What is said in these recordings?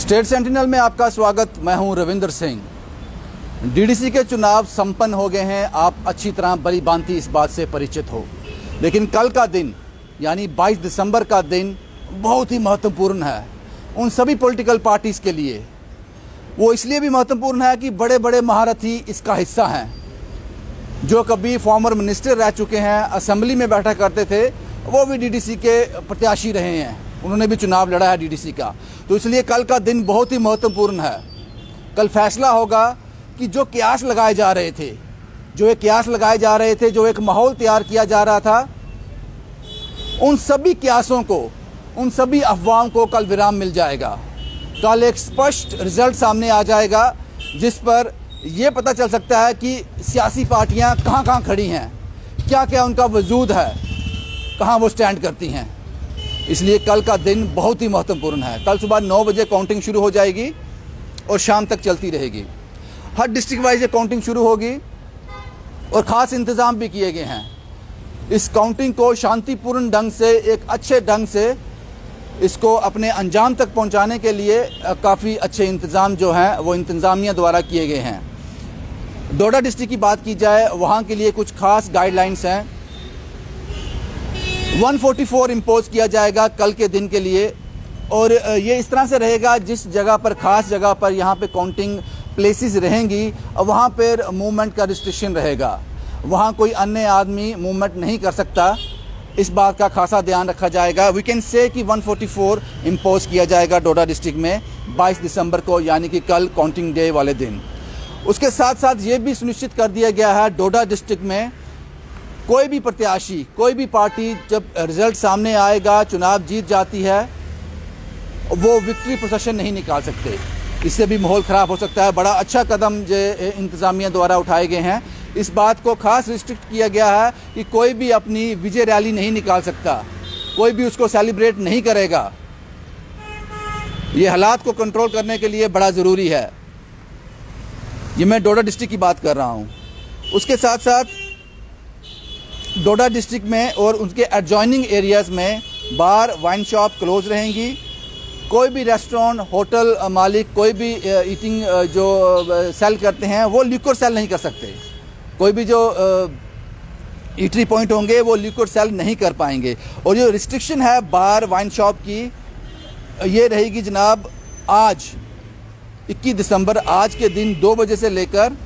State sentinel में आपका स्वागत। मैं हूं रविंदर सिंह। डीडीसी के चुनाव संपन्न हो गए हैं। आप अच्छी तरह भली भांति इस बात से परिचित हो, लेकिन कल का दिन यानी 22 दिसंबर का दिन बहुत ही महत्वपूर्ण है उन सभी पॉलिटिकल पार्टीज़ के लिए। वो इसलिए भी महत्वपूर्ण है कि बड़े बड़े महारथी इसका हिस्सा हैं, जो कभी फॉर्मर मिनिस्टर रह चुके हैं, असेंबली में बैठा करते थे, वो भी डीडीसी के प्रत्याशी रहे हैं, उन्होंने भी चुनाव लड़ा है डीडीसी का। तो इसलिए कल का दिन बहुत ही महत्वपूर्ण है। कल फैसला होगा कि जो कयास लगाए जा रहे थे, जो एक माहौल तैयार किया जा रहा था, उन सभी कयासों को, उन सभी अफवाहों को कल विराम मिल जाएगा। कल एक स्पष्ट रिजल्ट सामने आ जाएगा जिस पर यह पता चल सकता है कि सियासी पार्टियां कहां कहां खड़ी हैं, क्या क्या उनका वजूद है, कहां वो स्टैंड करती हैं। इसलिए कल का दिन बहुत ही महत्वपूर्ण है। कल सुबह 9 बजे काउंटिंग शुरू हो जाएगी और शाम तक चलती रहेगी। हर डिस्ट्रिक्ट वाइज काउंटिंग शुरू होगी और ख़ास इंतज़ाम भी किए गए हैं। इस काउंटिंग को शांतिपूर्ण ढंग से, एक अच्छे ढंग से इसको अपने अंजाम तक पहुंचाने के लिए काफ़ी अच्छे इंतज़ाम जो हैं वो इंतज़ामिया द्वारा किए गए हैं। डोडा डिस्ट्रिक्ट की बात की जाए, वहाँ के लिए कुछ खास गाइडलाइंस हैं। 144 इम्पोज किया जाएगा कल के दिन के लिए, और ये इस तरह से रहेगा, जिस जगह पर, खास जगह पर यहाँ पे काउंटिंग प्लेसेस रहेंगी, वहाँ पर मूवमेंट का रिस्ट्रिक्शन रहेगा। वहाँ कोई अन्य आदमी मूवमेंट नहीं कर सकता, इस बात का खासा ध्यान रखा जाएगा। वी कैन से कि 144 इम्पोज किया जाएगा डोडा डिस्ट्रिक्ट में 22 दिसंबर को, यानी कि कल काउंटिंग डे वाले दिन। उसके साथ साथ ये भी सुनिश्चित कर दिया गया है, डोडा डिस्ट्रिक्ट में कोई भी प्रत्याशी, कोई भी पार्टी जब रिजल्ट सामने आएगा, चुनाव जीत जाती है, वो विक्ट्री प्रोसेशन नहीं निकाल सकते। इससे भी माहौल ख़राब हो सकता है। बड़ा अच्छा कदम जो इंतज़ामिया द्वारा उठाए गए हैं। इस बात को खास रिस्ट्रिक्ट किया गया है कि कोई भी अपनी विजय रैली नहीं निकाल सकता, कोई भी उसको सेलिब्रेट नहीं करेगा। ये हालात को कंट्रोल करने के लिए बड़ा ज़रूरी है। ये मैं डोडा डिस्ट्रिक्ट की बात कर रहा हूँ। उसके साथ साथ डोडा डिस्ट्रिक्ट में और उनके एडजॉइनिंग एरियाज़ में बार, वाइन शॉप क्लोज रहेंगी। कोई भी रेस्टोरेंट, होटल मालिक, कोई भी ईटिंग जो सेल करते हैं, वो लिक्वर सेल नहीं कर सकते। कोई भी जो ईटरी पॉइंट होंगे वो लिक्वर सेल नहीं कर पाएंगे। और जो रिस्ट्रिक्शन है बार, वाइन शॉप की, ये रहेगी जनाब आज 21 दिसंबर, आज के दिन 2 बजे से लेकर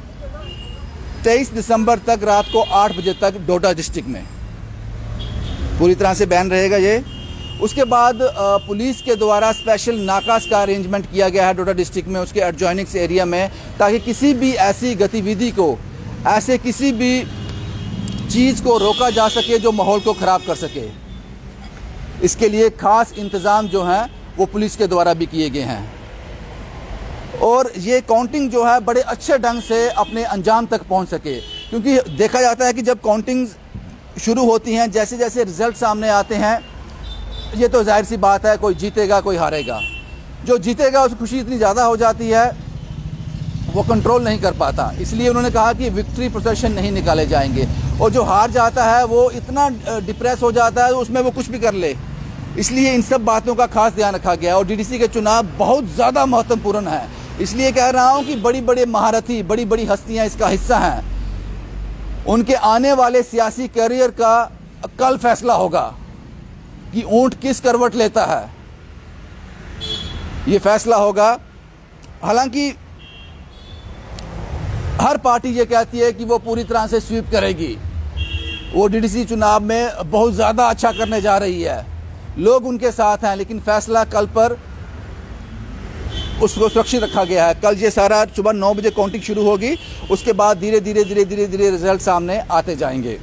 23 दिसंबर तक रात को 8 बजे तक डोडा डिस्ट्रिक्ट में पूरी तरह से बैन रहेगा ये। उसके बाद पुलिस के द्वारा स्पेशल नाकास का अरेंजमेंट किया गया है डोडा डिस्ट्रिक्ट में, उसके एडजॉइनिंग एरिया में, ताकि किसी भी ऐसी गतिविधि को, ऐसे किसी भी चीज़ को रोका जा सके जो माहौल को ख़राब कर सके। इसके लिए ख़ास इंतज़ाम जो हैं वो पुलिस के द्वारा भी किए गए हैं। और ये काउंटिंग जो है बड़े अच्छे ढंग से अपने अंजाम तक पहुंच सके, क्योंकि देखा जाता है कि जब काउंटिंग शुरू होती हैं, जैसे जैसे रिज़ल्ट सामने आते हैं, ये तो जाहिर सी बात है, कोई जीतेगा कोई हारेगा। जो जीतेगा उसकी खुशी इतनी ज़्यादा हो जाती है, वो कंट्रोल नहीं कर पाता। इसलिए उन्होंने कहा कि विक्ट्री प्रोसेशन नहीं निकाले जाएंगे। और जो हार जाता है वो इतना डिप्रेस हो जाता है, उसमें वो कुछ भी कर ले। इसलिए इन सब बातों का खास ध्यान रखा गया। और डीडीसी के चुनाव बहुत ज़्यादा महत्वपूर्ण है। इसलिए कह रहा हूँ कि बड़ी बड़ी महारथी, बड़ी बड़ी हस्तियाँ इसका हिस्सा हैं। उनके आने वाले सियासी करियर का कल फैसला होगा कि ऊंट किस करवट लेता है, ये फैसला होगा। हालांकि हर पार्टी ये कहती है कि वो पूरी तरह से स्वीप करेगी, वो डीडीसी चुनाव में बहुत ज़्यादा अच्छा करने जा रही है, लोग उनके साथ हैं, लेकिन फैसला कल पर उसको सुरक्षित रखा गया है। कल ये सारा सुबह 9 बजे काउंटिंग शुरू होगी, उसके बाद धीरे धीरे रिजल्ट सामने आते जाएंगे।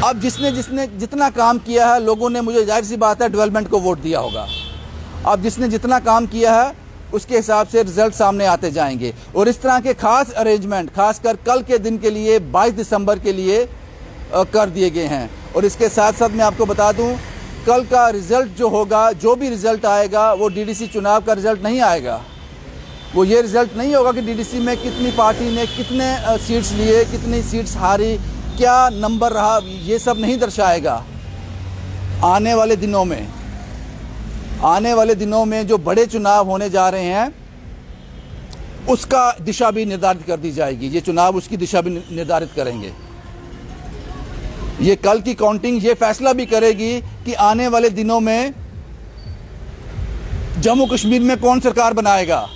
अब जिसने जितना काम किया है, लोगों ने, मुझे जाहिर सी बात है, डेवलपमेंट को वोट दिया होगा। अब जिसने जितना काम किया है उसके हिसाब से रिजल्ट सामने आते जाएंगे। और इस तरह के खास अरेंजमेंट खासकर कल के दिन के लिए 22 दिसंबर के लिए कर दिए गए हैं। और इसके साथ साथ मैं आपको बता दूं, कल का रिज़ल्ट जो होगा, जो भी रिज़ल्ट आएगा, वो डीडीसी चुनाव का रिज़ल्ट नहीं आएगा। वो ये रिज़ल्ट नहीं होगा कि डीडीसी में कितनी पार्टी ने कितने सीट्स लिए, कितनी सीट्स हारी, क्या नंबर रहा, ये सब नहीं दर्शाएगा। आने वाले दिनों में आने वाले दिनों में जो बड़े चुनाव होने जा रहे हैं उसका दिशा भी निर्धारित कर दी जाएगी। ये चुनाव उसकी दिशा भी निर्धारित करेंगे। ये कल की काउंटिंग ये फैसला भी करेगी कि आने वाले दिनों में जम्मू कश्मीर में कौन सरकार बनाएगा।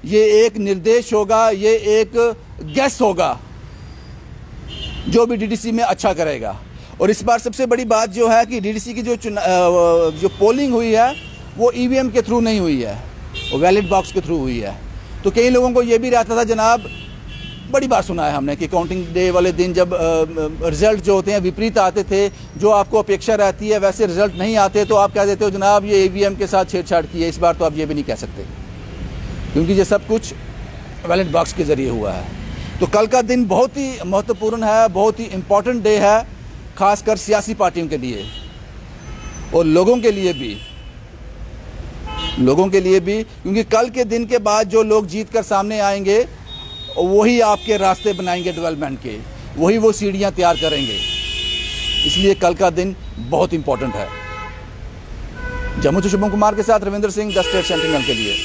ये एक निर्देश होगा, ये एक गेस होगा जो भी डीडीसी में अच्छा करेगा। और इस बार सबसे बड़ी बात जो है कि डीडीसी की जो पोलिंग हुई है वो ईवीएम के थ्रू नहीं हुई है, वो बैलेट बॉक्स के थ्रू हुई है। तो कई लोगों को ये भी रहता था जनाब, बड़ी बार सुना है हमने कि काउंटिंग डे वाले दिन जब रिजल्ट जो होते हैं विपरीत आते थे, जो आपको अपेक्षा रहती है वैसे रिजल्ट नहीं आते, तो आप कह देते हो जनाब ये ईवीएम के साथ छेड़छाड़ की है। इस बार तो आप ये भी नहीं कह सकते क्योंकि ये सब कुछ बैलेट बॉक्स के ज़रिए हुआ है। तो कल का दिन बहुत ही महत्वपूर्ण है, बहुत ही इम्पोर्टेंट डे है, खासकर सियासी पार्टियों के लिए और लोगों के लिए भी, क्योंकि कल के दिन के बाद जो लोग जीत कर सामने आएंगे वही आपके रास्ते बनाएंगे डेवलपमेंट के, वही वो सीढ़ियां तैयार करेंगे। इसलिए कल का दिन बहुत इंपॉर्टेंट है। जम्मू से शुभम कुमार के साथ Ravindra Singh, the state sentinel के लिए।